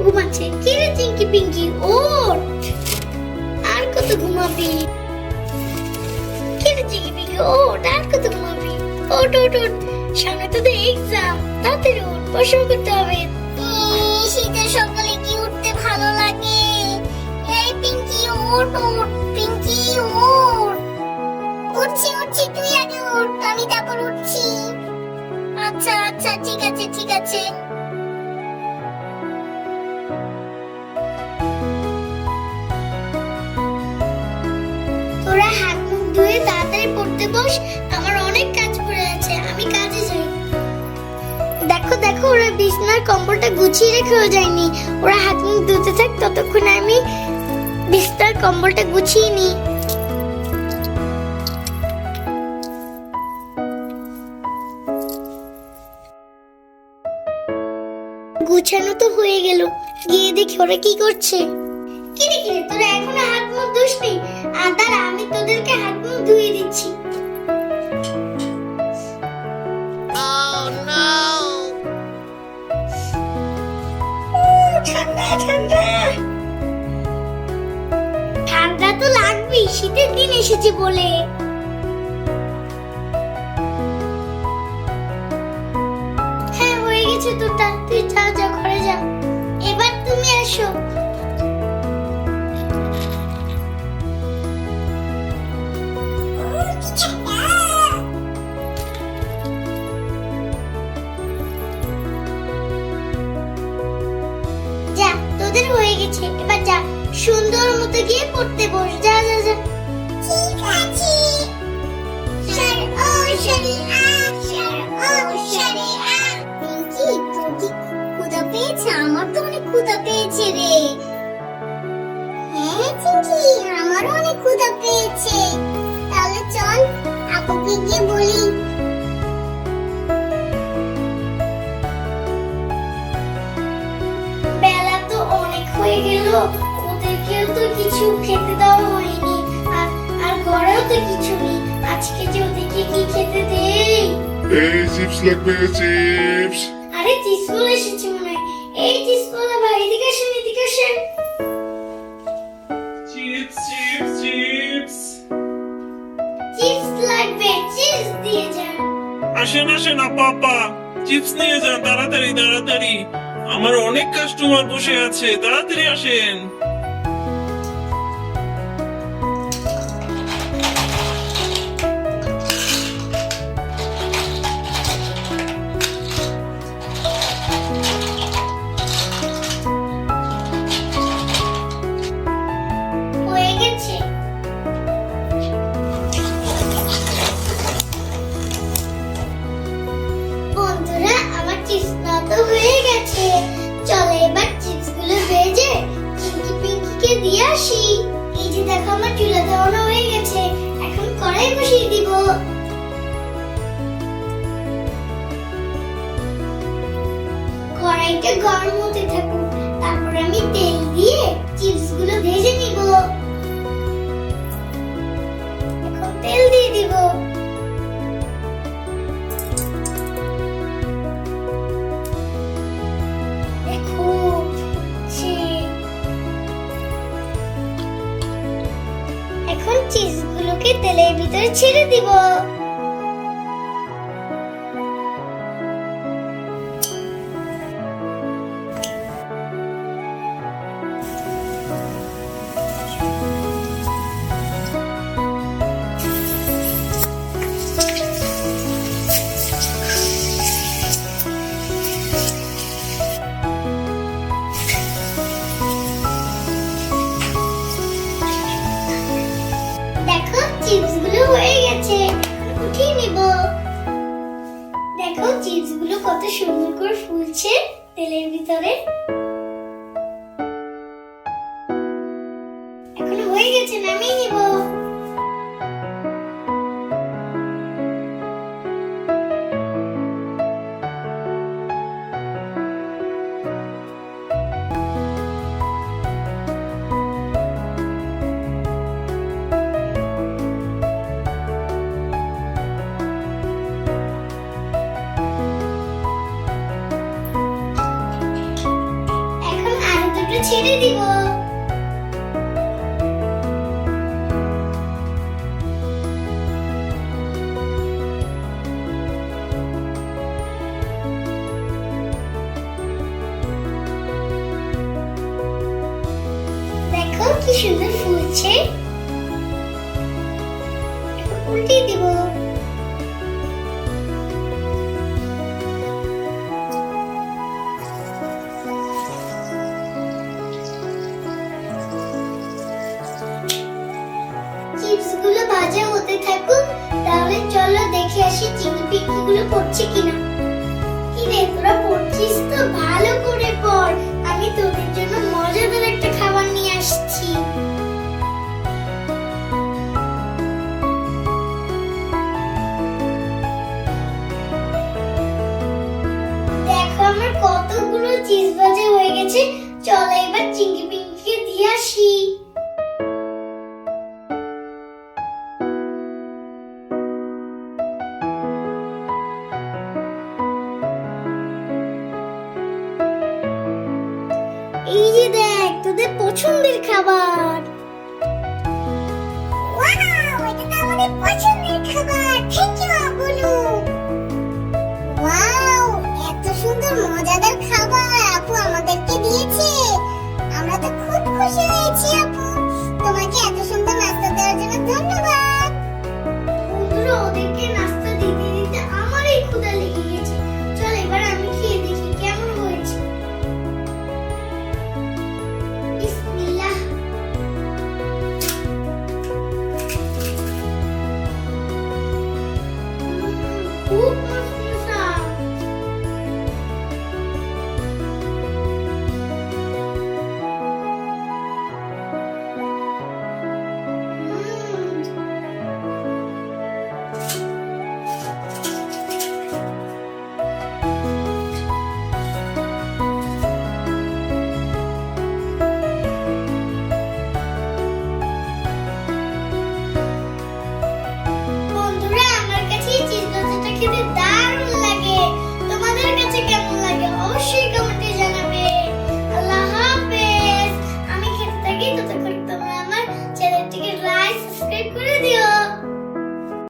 ঘুমাচ্ছে। কি রে চিঙ্কি পিঙ্কি, ওঠ, আর কত ঘুমাবি? কি রে চিঙ্কি পিঙ্কি, ওঠ, আর কত ঘুমাবি? ওঠ ওঠ ওঠ, সামনে তো এক্সাম, তাড়াতাড়ি ওঠ, পড়াশোনা করতে হবে। শীতের সকালে কি উঠতে ভালো লাগে। এই পিঙ্কি ওঠ ওঠ, পিঙ্কি ওঠ। উঠছি উঠছি, তুই আগে ওঠ, আমি তারপর উঠছি। আচ্ছা আচ্ছা, ঠিক আছে ঠিক আছে। তোরা হাত মুখ ধুয়ে তাড়াতাড়ি পড়তে বস, আমার অনেক কাজ পড়ে আছে, আমি কাজে যাই। দেখো দেখো, ওরা বিছানার কম্বলটা গুছিয়ে রেখেও যায়নি। ওরা হাত মুখ ধুতে থাক, ততক্ষণ আমি বিছানার কম্বলটা গুছিয়ে নিই। গুছানো তো হয়ে গেল, গিয়ে দেখি ওরা কি করছে। কি দেখি তোরা এখনো হাত মুখ ধুসনি? দাঁড়া, আমি তোদেরকে হাত মুখ ধুয়ে দিচ্ছি। ঠান্ডা ঠান্ডা, ঠান্ডা তো লাগবেই, শীতের দিন এসেছে বলে। হ্যাঁ হয়ে গেছে তোরটা, তুই যা যা ঘরে যা। এবার তুমি আসো। যা, তোদের হয়ে গেছে, এবার যা, সুন্দর মতো গিয়ে পড়তে বস, যা যা যা। ঠিক আছে। স্যার ও শরিয়া, স্যার ও শরিয়া। পিঙ্কি, তোর কি ক্ষুধা পেয়েছে? আমার তো অনেক ক্ষুধা পেয়েছে রে। হ্যাঁ চিঙ্কি, আমারও অনেক ক্ষুধা পেয়েছে। তাহলে চল আপুকে গিয়ে বলি। বেলা তো অনেক হয়ে গেল, ওদেরকেও তো কিছু খেতে দেওয়া হয়নি, আর আর ঘরেও তো কিছু নেই। আজকে যে ওদেরকে কি খেতে দেই? এই চিপস লাগবে, চিপস। আরে চিপসগুলো এসেছে মনে হয়। এই চিপসগুলো ভাই, এদিকে আসেন এদিকে আসেন। চিপস চিপস চিপস চিপস লাগবে, চিপস দিয়ে যান। আসেন আসেন আপা আপা, চিপস নিয়ে যান তাড়াতাড়ি তাড়াতাড়ি, আমার অনেক কাস্টমার বসে আছে, তাড়াতাড়ি আসেন। হয়ে গেছে। বন্ধুরা, আমার চিপস নেওয়া তো হয়ে গেছে। চলো এবার চিপস গুলো ভেজে চিঙ্কি পিঙ্কিকে দিয়ে আসি। এই যে দেখো, আমার চুলা দেওয়ানো হয়ে গেছে, এখন কড়াই বসিয়ে দিব। কড়াইটা গরম হতে থাকুক, তারপর আমি তেল দিয়ে চিপস গুলো ভেজে নিব। এখন তেল দিয়ে দিব। দেখো ফুটছে। এখন চিপস গুলোকে তেলের ভিতরে ছেড়ে দিব। দেখো চিপস গুলো হয়ে গেছে, উঠিয়ে নিব। দেখো চিপস গুলো কত সুন্দর করে ফুলছে তেলের ভিতরে। এখন হয়ে গেছে, নামিয়ে নিব। এখন আরো ছেড়ে দিব। দেখো কি সুন্দর ফুলছে। এখন উল্টে দিব। চিপস গুলো ভাজা হতে থাকুক, তাহলে চলো দেখে আসি চিনি পিঙ্কি গুলো পড়ছে কিনা। কি রে তোরা পড়ছিস তো? ভালো করে পড়, আমি তোদের জন্য মজাদার একটা খাবার নিয়ে আসছি। দেখো আমার কতগুলো চিজ ভাজা হয়ে গেছে, চলো এবার চিংড়ি পিঙ্কিকে দিয়ে আসি। এই যে দেখ তোদের পছন্দের খাবার। ওয়াও, এটা তো আমাদের পছন্দের খাবার। Thank you আবুলু।